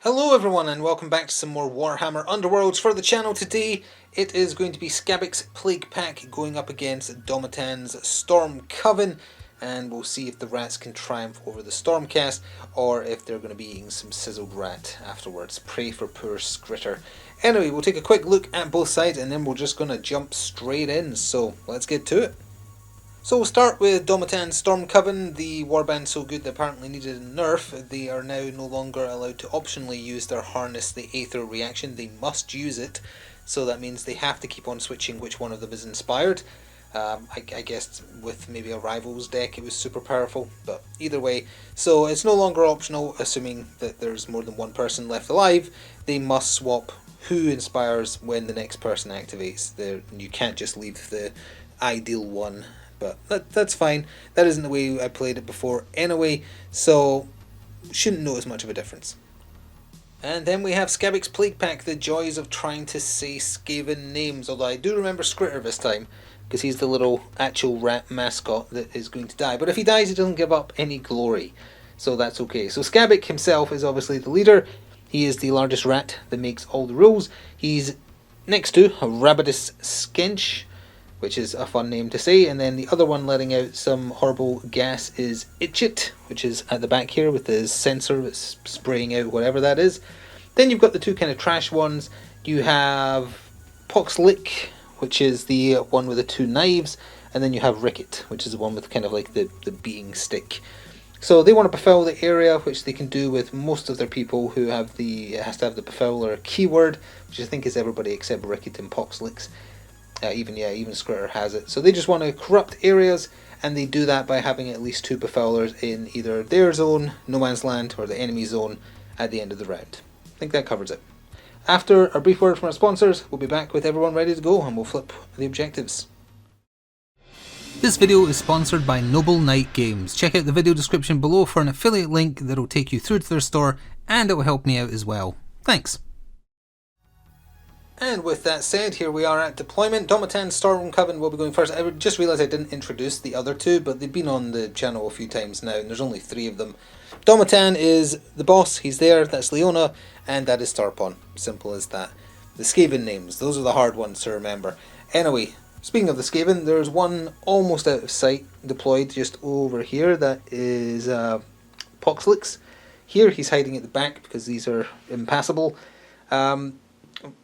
Hello everyone and welcome back to some more Warhammer Underworlds for the channel. Today it is going to be Skabbik's Plaguepack going up against Domitan's Stormcoven, and we'll see if the rats can triumph over the Stormcast or if they're going to be eating some sizzled rat afterwards. Pray for poor Skritter. Anyway, we'll take a quick look at both sides and then we're just going to jump straight in, so let's get to it. So we'll start with Domitan's Stormcoven. The Warband so good they apparently needed a nerf. They are now no longer allowed to optionally use their Harness the Aether reaction. They must use it. So that means they have to keep on switching which one of them is inspired. I guess with maybe a Rivals deck it was super powerful, but either way. So it's no longer optional, assuming that there's more than one person left alive. They must swap who inspires when the next person activates. You can't just leave the ideal one. But that's fine. That isn't the way I played it before anyway, so shouldn't notice much of a difference. And then we have Skabbik's Plaguepack, the joys of trying to say Skaven names, although I do remember Skritter this time, because he's the little actual rat mascot that is going to die. But if he dies, he doesn't give up any glory, so that's okay. So Skabbik himself is obviously the leader. He is the largest rat that makes all the rules. He's next to a Rabidus Skench, which is a fun name to say, and then the other one letting out some horrible gas is Itchit, which is at the back here with his sensor that's spraying out whatever that is. Then you've got the two kind of trash ones. You have Poxlick, which is the one with the two knives, and then you have Ricket, which is the one with kind of like the beating stick. So they want to befoul the area, which they can do with most of their people who have it has to have the befouler keyword, which I think is everybody except Ricket and Poxlicks. Even Skritter has it. So they just want to corrupt areas, and they do that by having at least two befoulers in either their zone, no man's land, or the enemy zone at the end of the round. I think that covers it. After a brief word from our sponsors, we'll be back with everyone ready to go, and we'll flip the objectives. This video is sponsored by Noble Knight Games. Check out the video description below for an affiliate link that will take you through to their store, and it will help me out as well. Thanks. And with that said, here we are at deployment. Domitan Stormcoven will be going first. I just realised I didn't introduce the other two, but they've been on the channel a few times now, and there's only three of them. Domitan is the boss, he's there, that's Leona, and that is Starpon. Simple as that. The Skaven names, those are the hard ones to remember. Anyway, speaking of the Skaven, there's one almost out of sight deployed just over here. That is Poxlix. Here he's hiding at the back because these are impassable.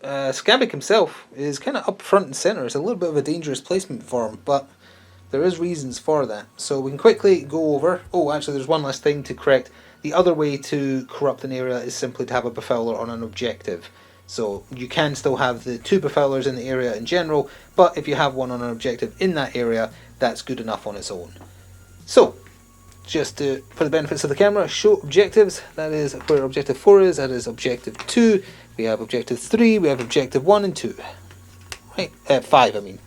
Skabbik himself is kind of up front and centre. It's a little bit of a dangerous placement for him, but there is reasons for that. So we can quickly go over. Oh, actually there's one last thing to correct. The other way to corrupt an area is simply to have a befouler on an objective. So you can still have the two befoulers in the area in general, but if you have one on an objective in that area, that's good enough on its own. So, just for the benefits of the camera, show objectives. That is where objective 4 is. That is objective 2. We have objective 3. We have objective 1 and 2. Right, 5 I mean.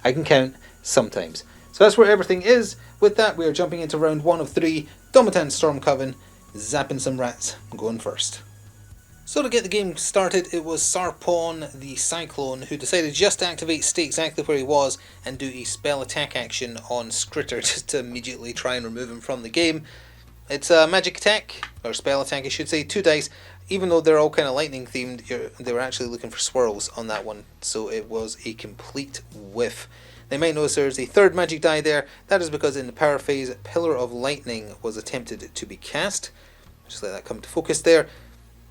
I can count sometimes. So that's where everything is. With that, we are jumping into round 1 of 3. Domitan Stormcoven, zapping some rats, going first. So to get the game started, it was Sarpon the Cyclone who decided just to activate, stay exactly where he was, and do a spell attack action on Skritter just to immediately try and remove him from the game. It's a magic attack, or spell attack I should say, 2 dice. Even though they're all kind of lightning themed, they were actually looking for swirls on that one, so it was a complete whiff. They might notice there's a third magic die there. That is because in the power phase, Pillar of Lightning was attempted to be cast. Just let that come to focus there.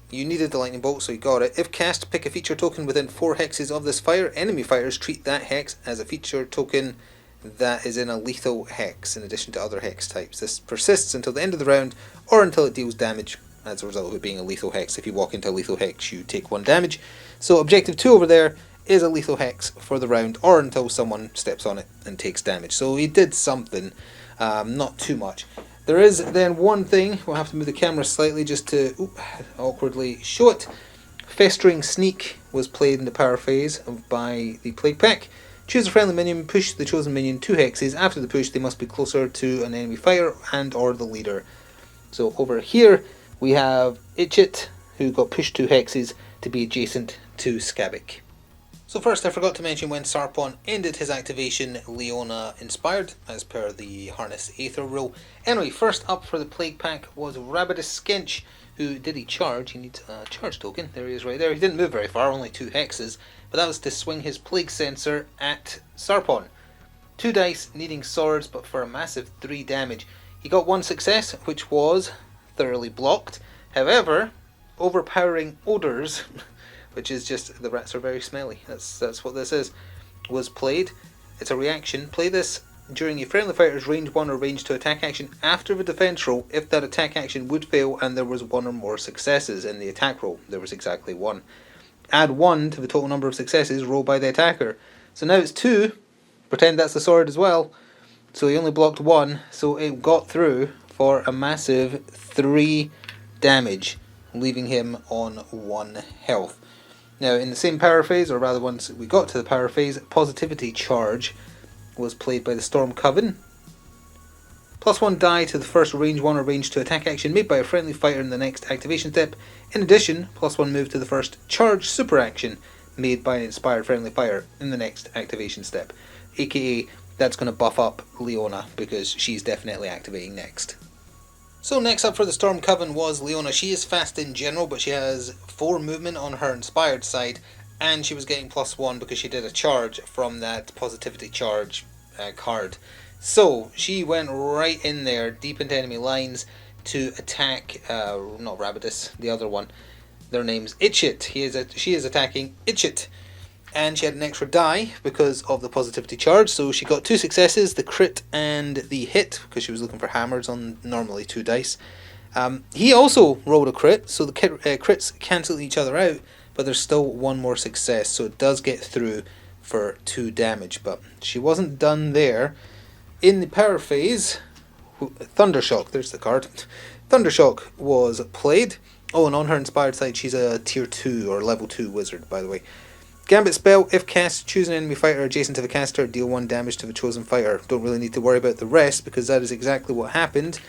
You needed the lightning bolt, so you got it. If cast, pick a feature token within 4 hexes of this fire. Enemy fighters treat that hex as a feature token that is in a lethal hex, in addition to other hex types. This persists until the end of the round, or until it deals damage as a result of it being a lethal hex. If you walk into a lethal hex, you take 1 damage. So objective 2 over there is a lethal hex for the round, or until someone steps on it and takes damage. So he did something, not too much. There is then one thing, we'll have to move the camera slightly just to awkwardly show it. Festering Sneak was played in the power phase by the Plaguepack. Choose a friendly minion, push the chosen minion 2 hexes. After the push, they must be closer to an enemy fighter and or the leader. So over here, we have Itchit, who got pushed 2 hexes to be adjacent to Skabbik. So first, I forgot to mention when Sarpon ended his activation, Leona inspired, as per the Harness Aether rule. Anyway, first up for the Plaguepack was Rabidus Skench, who did he charge? He needs a charge token. There he is right there. He didn't move very far, only 2 hexes, but that was to swing his Plague Sensor at Sarpon. 2 dice, needing swords, but for a massive 3 damage. He got 1 success, which was thoroughly blocked. However, overpowering odors, which is just the rats are very smelly. That's what this is. Was played. It's a reaction. Play this during a friendly fighter's range 1 or range 2 attack action after the defense roll if that attack action would fail and there was 1 or more successes in the attack roll. There was exactly 1. Add 1 to the total number of successes rolled by the attacker. So now it's 2. Pretend that's the sword as well. So he only blocked 1, so it got through for a massive 3 damage, leaving him on 1 health. Now, in the same power phase, or rather once we got to the power phase, Positivity Charge was played by the Stormcoven. +1 die to the first range 1 or range 2 attack action made by a friendly fighter in the next activation step. In addition, +1 move to the first charge super action made by an inspired friendly fighter in the next activation step. AKA, that's going to buff up Leona because she's definitely activating next. So next up for the Stormcoven was Leona. She is fast in general, but she has 4 movement on her inspired side, and she was getting +1 because she did a charge from that Positivity Charge card. So she went right in there, deep into enemy lines, to attack, not Rabidus, the other one. Their name's Itchit. She is attacking Itchit. And she had an extra die because of the Positivity Charge, so she got 2 successes, the crit and the hit, because she was looking for hammers on normally 2 dice. He also rolled a crit, so the crits cancel each other out, but there's still 1 more success, so it does get through for 2 damage. But she wasn't done there. In the power phase, Thundershock, there's the card. Thundershock was played. Oh, and on her inspired side, she's a tier 2 or level 2 wizard, by the way. Gambit spell, if cast, choose an enemy fighter adjacent to the caster, deal 1 damage to the chosen fighter. Don't really need to worry about the rest because that is exactly what happened.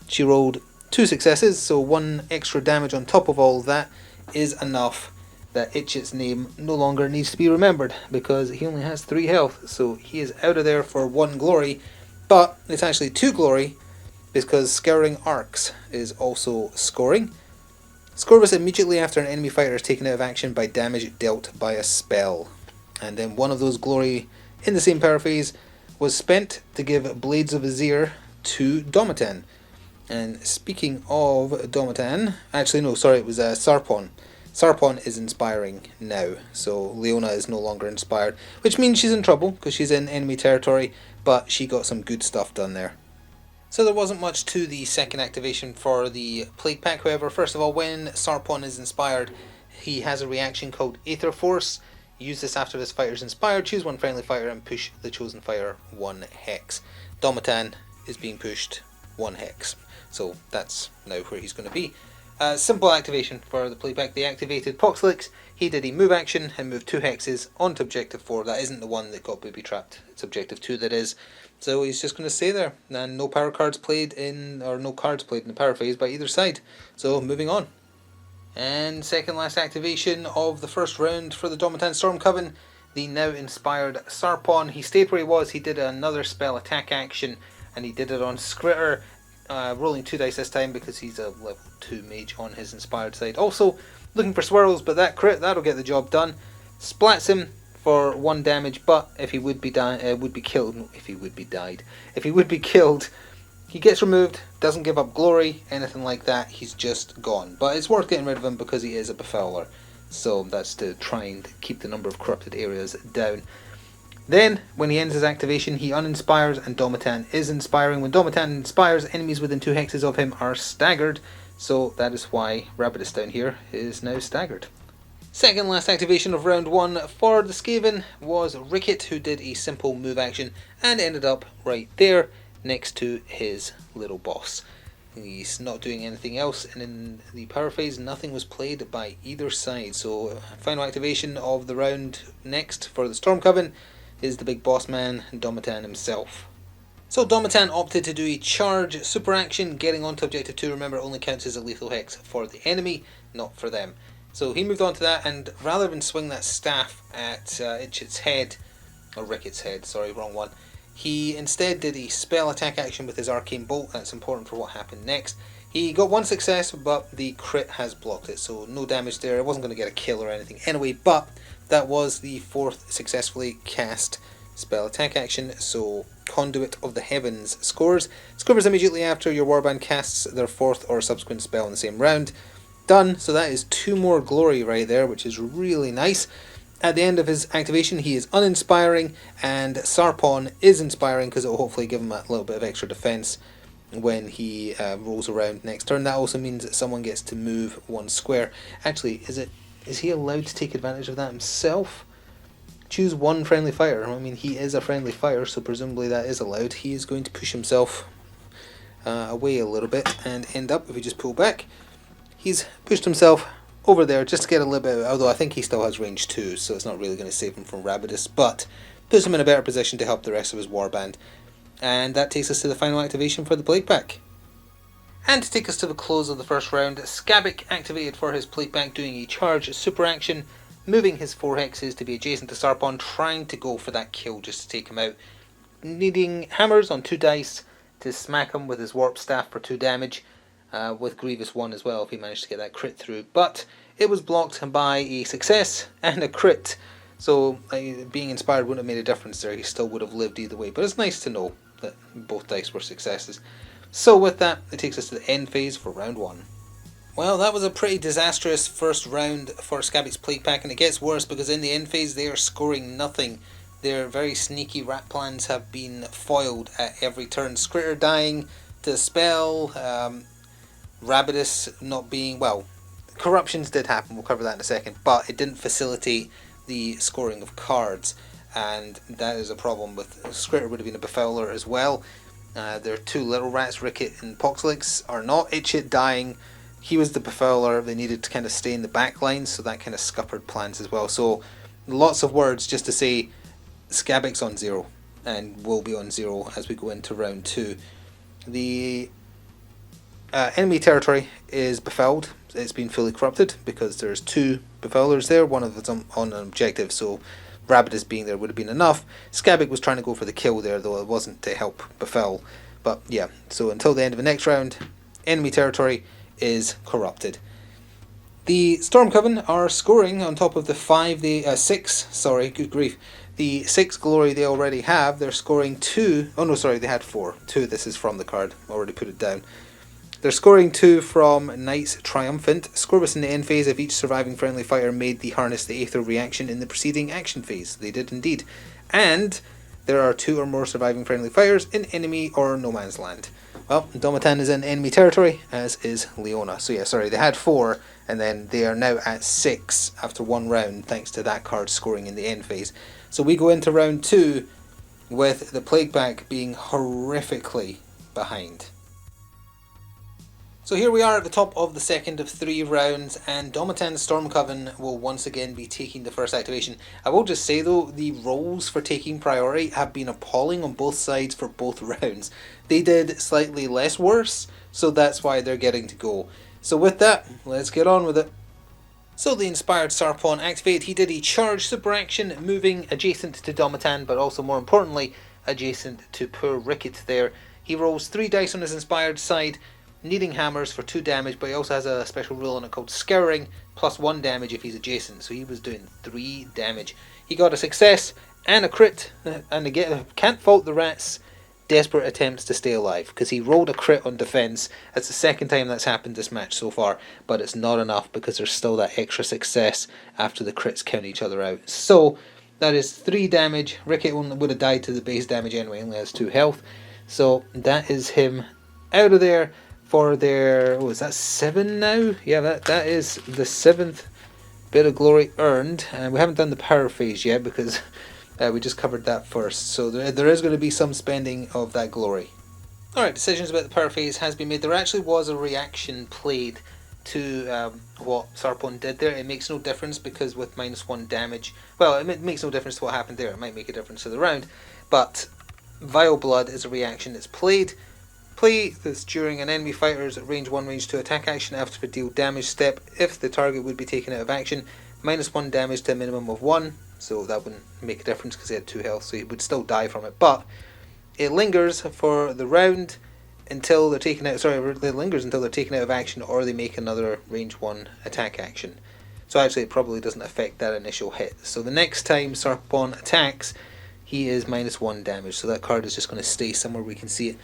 She rolled 2 successes, so 1 extra damage on top of all that is enough that Itchit's name no longer needs to be remembered because he only has 3 health, so he is out of there for 1 glory, but it's actually 2 glory because Scouring Arcs is also scoring. Score this immediately after an enemy fighter is taken out of action by damage dealt by a spell. And then 1 of those glory in the same power phase was spent to give Blades of Azir to Domitan. And speaking of Domitan, actually no, sorry, it was Sarpon. Sarpon is inspiring now, so Leona is no longer inspired, which means she's in trouble because she's in enemy territory, but she got some good stuff done there. So there wasn't much to the second activation for the Plaguepack, however. First of all, when Sarpon is inspired, he has a reaction called Aether Force. Use this after this fighter is inspired, choose 1 friendly fighter and push the chosen fighter 1 hex. Domitan is being pushed 1 hex, so that's now where he's going to be. Simple activation for the Plaguepack. They activated Poxlix, he did a move action and moved 2 hexes onto objective 4. That isn't the one that got booby trapped, it's objective 2 that is. So he's just going to stay there, and no power cards played in, or no cards played in the power phase by either side. So moving on. And second last activation of the first round for the Domitan Stormcoven, the now inspired Sarpon. He stayed where he was, he did another spell attack action, and he did it on Skritter, rolling 2 dice this time because he's a level 2 mage on his inspired side. Also looking for swirls, but that crit, that'll get the job done. Splats him for 1 damage, but if he would be killed, he gets removed, doesn't give up glory, anything like that, he's just gone. But it's worth getting rid of him because he is a Befouler, so that's to try and keep the number of corrupted areas down. Then, when he ends his activation, he uninspires and Domitan is inspiring. When Domitan inspires, enemies within 2 hexes of him are staggered, so that is why Rabidus down here is now staggered. Second last activation of round 1 for the Skaven was Ricket, who did a simple move action and ended up right there next to his little boss. He's not doing anything else, and in the power phase nothing was played by either side. So final activation of the round next for the Stormcoven is the big boss man, Domitan himself. So Domitan opted to do a charge super action, getting onto objective 2. Remember, it only counts as a lethal hex for the enemy, not for them. So he moved on to that, and rather than swing that staff at Itchit's head, or Ricket's head, sorry, wrong one, he instead did a spell attack action with his Arcane Bolt. That's important for what happened next. He got one success, but the crit has blocked it, so no damage there. It wasn't going to get a kill or anything anyway, but that was the 4th successfully cast spell attack action, so Conduit of the Heavens scores. Scores immediately after your Warband casts their 4th or subsequent spell in the same round. Done, so that is 2 more glory right there, which is really nice. At the end of his activation, he is uninspiring, and Sarpon is inspiring because it will hopefully give him a little bit of extra defense when he rolls around next turn. That also means that someone gets to move 1 square. Actually, is he allowed to take advantage of that himself? Choose 1 friendly fighter. I mean, he is a friendly fighter, so presumably that is allowed. He is going to push himself away a little bit and end up, if we just pull back, he's pushed himself over there just to get a little bit, although I think he still has range 2, so it's not really going to save him from Rabidus, but puts him in a better position to help the rest of his warband. And that takes us to the final activation for the Plaguepack. And to take us to the close of the first round, Skabbik activated for his Plaguepack, doing a charge super action, moving his 4 hexes to be adjacent to Sarpon, trying to go for that kill just to take him out. Needing hammers on 2 dice to smack him with his Warp Staff for 2 damage, with Grievous 1 as well if he managed to get that crit through. But it was blocked by a success and a crit, so being inspired wouldn't have made a difference there. He still would have lived either way, but it's nice to know that both dice were successes. So with that, it takes us to the end phase for round 1. Well, that was a pretty disastrous first round for Skabbik's Plaguepack, and it gets worse because in the end phase they are scoring nothing. Their very sneaky rat plans have been foiled at every turn. Skritter dying to spell, Rabidus not being, well, corruptions did happen, we'll cover that in a second, but it didn't facilitate the scoring of cards, and that is a problem. With Skritter would have been a Befouler as well. Their 2 little rats, Ricket and Poxlix, are not. Itchit dying, he was the Befouler, they needed to kind of stay in the back line, so that kind of scuppered plans as well. So lots of words just to say Skabbik's on 0, and will be on 0 as we go into round 2. The enemy territory is befouled. It's been fully corrupted because there's 2 Befoulers there, one of them on an objective, so Rabidus being there would have been enough. Skabbik was trying to go for the kill there, though it wasn't to help befoul. But yeah, so until the end of the next round, enemy territory is corrupted. The Stormcoven are scoring on top of the 6, sorry, good grief. The 6 glory they already have, they're scoring 2, oh no, sorry, they had 4. 2, this is from the card, already put it down. They're scoring 2 from Knights Triumphant. Scoreless in the end phase if each surviving friendly fighter made the Harness the Aether reaction in the preceding action phase. They did indeed. And there are 2 or more surviving friendly fighters in enemy or no man's land. Well, Domitan is in enemy territory, as is Leona. So yeah, sorry, they had 4, and then they are now at 6 after 1 round, thanks to that card scoring in the end phase. So we go into round 2 with the Plaguepack being horrifically behind. So here we are at the top of the second of 3 rounds, and Domitan's Stormcoven will once again be taking the first activation. I will just say though, the rolls for taking priority have been appalling on both sides for both rounds. They did slightly less worse, so that's why they're getting to go. So with that, let's get on with it. So the inspired Sarpon activated. He did a charge super action, moving adjacent to Domitan, but also more importantly, adjacent to poor Ricket there. He rolls 3 dice on his inspired side, needing hammers for 2 damage, but he also has a special rule on it called Scouring, plus 1 damage if he's adjacent, so he was doing 3 damage. He got a success and a crit, and again, can't fault the rats' desperate attempts to stay alive, because he rolled a crit on defense. That's the second time that's happened this match so far, but it's not enough because there's still that extra success after the crits count each other out. So that is 3 damage. Ricket would have died to the base damage anyway, only has 2 health, so that is him out of there for their, oh, is that 7 now? Yeah, that is the 7th bit of glory earned. And we haven't done the power phase yet because we just covered that first. So there is going to be some spending of that glory. Alright, decisions about the power phase has been made. There actually was a reaction played to what Sarpon did there. It makes no difference because with -1 damage, well, it makes no difference to what happened there. It might make a difference to the round, but Vile Blood is a reaction that's played. Play this during an enemy fighter's range 1, range 2 attack action after the deal damage step. If the target would be taken out of action, -1 damage to a minimum of 1. So that wouldn't make a difference because he had 2 health, so he would still die from it. But it lingers for the round until they're taken out. Sorry, it lingers until they're taken out of action or they make another range 1 attack action. So actually, it probably doesn't affect that initial hit. So the next time Sarpon attacks, he is -1 damage. So that card is just going to stay somewhere we can see it.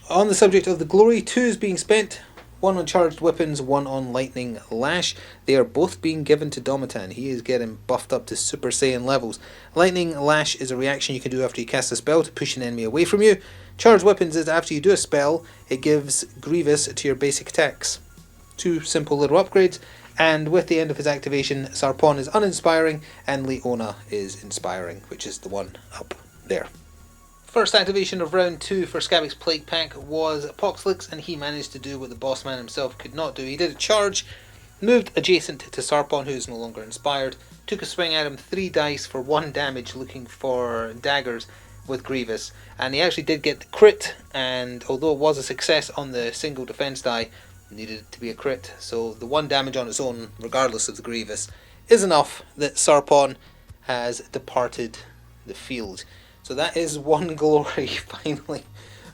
On the subject of the glory, 2 is being spent. 1 on charged weapons, 1 on lightning lash. They are both being given to Domitan. He is getting buffed up to Super Saiyan levels. Lightning lash is a reaction you can do after you cast a spell to push an enemy away from you. Charged weapons is after you do a spell, it gives Grievous to your basic attacks. 2 simple little upgrades. And with the end of his activation, Sarpon is uninspiring and Leona is inspiring, which is the one up there. First activation of round 2 for Skabbik's Plaguepack was Poxlix, and he managed to do what the boss man himself could not do. He did a charge, moved adjacent to Sarpon, who is no longer inspired, took a swing at him, 3 dice for 1 damage looking for daggers with Grievous, and he actually did get the crit, and although it was a success on the single defense die, needed it to be a crit, so the 1 damage on its own, regardless of the Grievous, is enough that Sarpon has departed the field. So that is 1 glory finally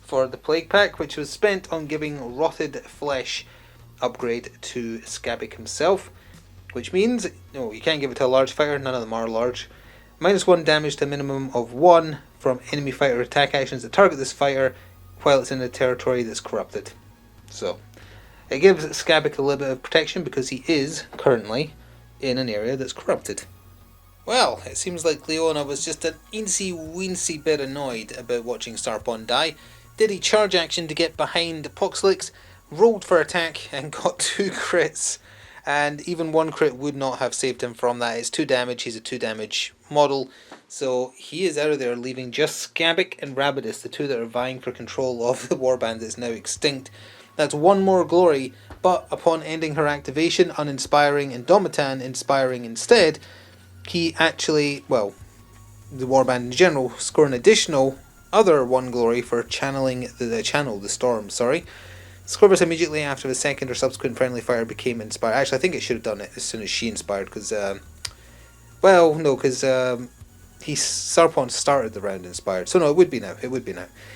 for the Plaguepack, which was spent on giving Rotted Flesh upgrade to Skabbik himself, which means, no, you can't give it to a large fighter, none of them are large. -1 damage to a minimum of 1 from enemy fighter attack actions that target this fighter while it's in a territory that's corrupted. So it gives Skabbik a little bit of protection because he is currently in an area that's corrupted. Well, it seems like Leona was just an eensy-weensy bit annoyed about watching Sarpon die. Did a charge action to get behind Poxlix, rolled for attack and got 2 crits. And even 1 crit would not have saved him from that. It's 2 damage, he's a 2 damage model. So he is out of there, leaving just Skabbik and Rabidus, the 2 that are vying for control of the Warband that's now extinct. That's 1 more glory, but upon ending her activation, uninspiring and Domitan inspiring instead, he actually, well, the Warband in general, score an additional other 1 glory for channeling the storm, sorry. Scorvus immediately after the second or subsequent friendly fire became inspired. Actually, I think it should have done it as soon as she inspired, because, well, no, because Sarpon started the round inspired. So no, it would be now.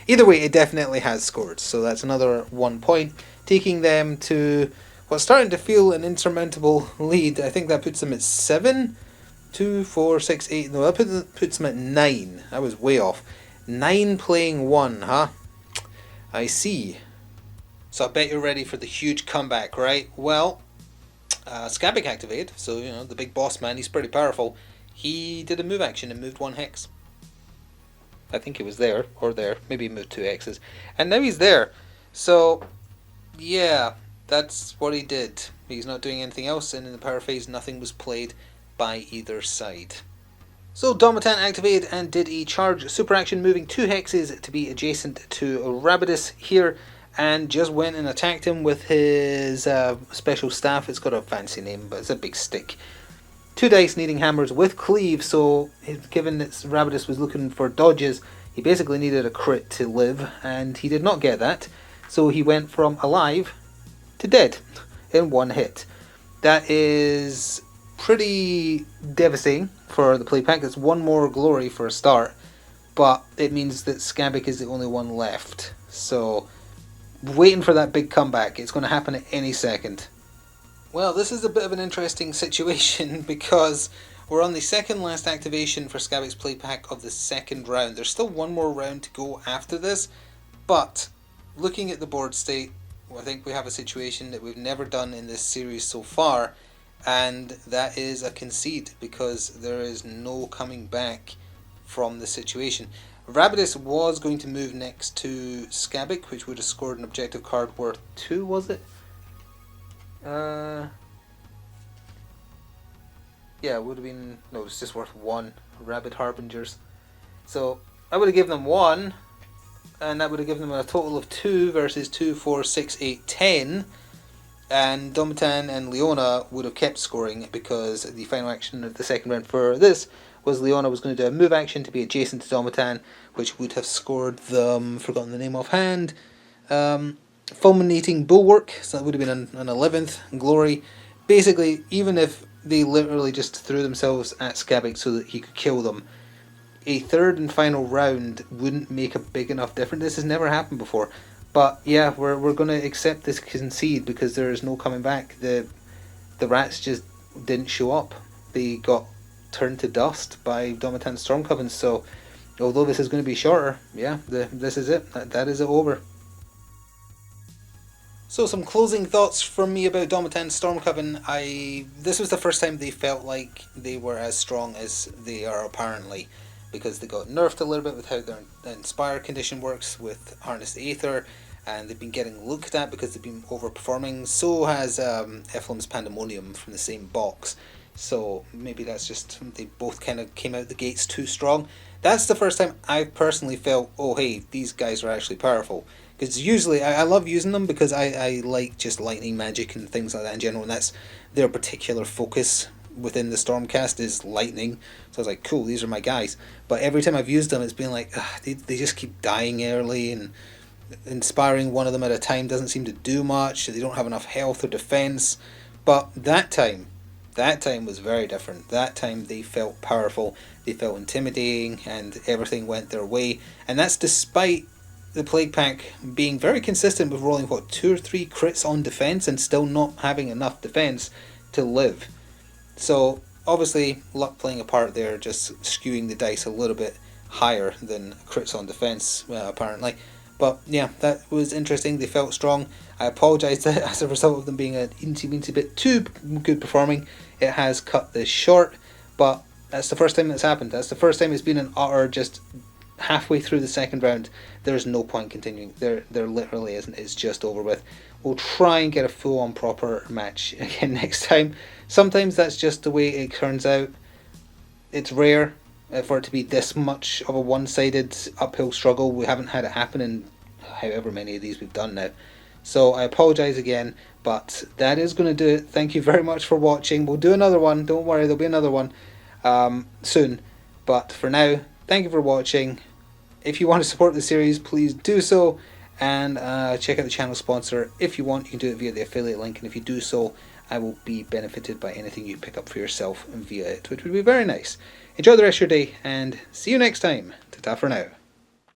Either way, it definitely has scored. So that's another 1 point, taking them to what's starting to feel an insurmountable lead. I think that puts them at 7. 2, 4, 6, 8. No, that puts them at 9. I was way off. 9 playing 1, huh? I see. So I bet you're ready for the huge comeback, right? Well, Skabbik activated, so, you know, the big boss man, he's pretty powerful. He did a move action and moved 1 hex. I think he was there, or there. Maybe he moved 2 hexes. And now he's there. So, yeah, that's what he did. He's not doing anything else, and in the power phase, nothing was played by either side. So Domitan activated and did a charge super action, moving 2 hexes to be adjacent to Rabidus here, and just went and attacked him with his special staff. It's got a fancy name, but it's a big stick. 2 dice needing hammers with cleave, so given that Rabidus was looking for dodges, he basically needed a crit to live, and he did not get that, so he went from alive to dead in 1 hit. That is pretty devastating for the Plaguepack. It's 1 more glory for a start, but it means that Skabbik is the only one left. So, waiting for that big comeback. It's going to happen at any second. Well, this is a bit of an interesting situation because we're on the second last activation for Skabbik's Plaguepack of the second round. There's still 1 more round to go after this, but looking at the board state, I think we have a situation that we've never done in this series so far, and that is a concede because there is no coming back from the situation. Rabidus was going to move next to Skabbik, which would have scored an objective card worth 2, was it? Yeah, it would have been, no, it's just worth 1. Rabid Harbingers. So I would have given them 1, and that would have given them a total of 2 versus 2, 4, 6, 8, 10. And Domitan and Leona would have kept scoring because the final action of the second round for this was Leona was going to do a move action to be adjacent to Domitan, which would have scored them, forgotten the name offhand, Fulminating Bulwark, so that would have been an 11th glory. Basically, even if they literally just threw themselves at Skabbik so that he could kill them, a third and final round wouldn't make a big enough difference. This has never happened before. But yeah, we're going to accept this concede because there is no coming back. The rats just didn't show up. They got turned to dust by Domitan Stormcoven. So although this is going to be shorter, yeah, this is it. That is it over. So some closing thoughts from me about Domitan Stormcoven. This was the first time they felt like they were as strong as they are apparently, because they got nerfed a little bit with how their Inspire condition works with Harness the Aether, and they've been getting looked at because they've been overperforming. So has Ephraim's Pandemonium from the same box. So maybe that's just, they both kind of came out the gates too strong. That's the first time I've personally felt, oh hey, these guys are actually powerful. Because usually, I love using them because I like just lightning magic and things like that in general, and that's their particular focus within the Stormcast is lightning. So I was like, cool, these are my guys. But every time I've used them, it's been like, they just keep dying early, and inspiring one of them at a time doesn't seem to do much. They don't have enough health or defense. But that time was very different. That time they felt powerful, they felt intimidating, and everything went their way. And that's despite the Plaguepack being very consistent with rolling, 2 or 3 crits on defense and still not having enough defense to live. So obviously luck playing a part there, just skewing the dice a little bit higher than crits on defense, apparently. But yeah, that was interesting. They felt strong. I apologise that as a result of them being an teensy bit too good performing, it has cut this short. But that's the first time that's happened. That's the first time it's been an utter just halfway through the second round. There's no point continuing. There literally isn't. It's just over with. We'll try and get a full-on proper match again next time. Sometimes that's just the way it turns out. It's rare for it to be this much of a one-sided uphill struggle. We haven't had it happen in however many of these we've done now. So I apologise again, but that is going to do it. Thank you very much for watching. We'll do another one. Don't worry, there'll be another one soon. But for now, thank you for watching. If you want to support the series, please do so, and check out the channel sponsor. If you want, you can do it via the affiliate link, and if you do so, I will be benefited by anything you pick up for yourself via it, which would be very nice. Enjoy the rest of your day, and see you next time. Ta-ta for now.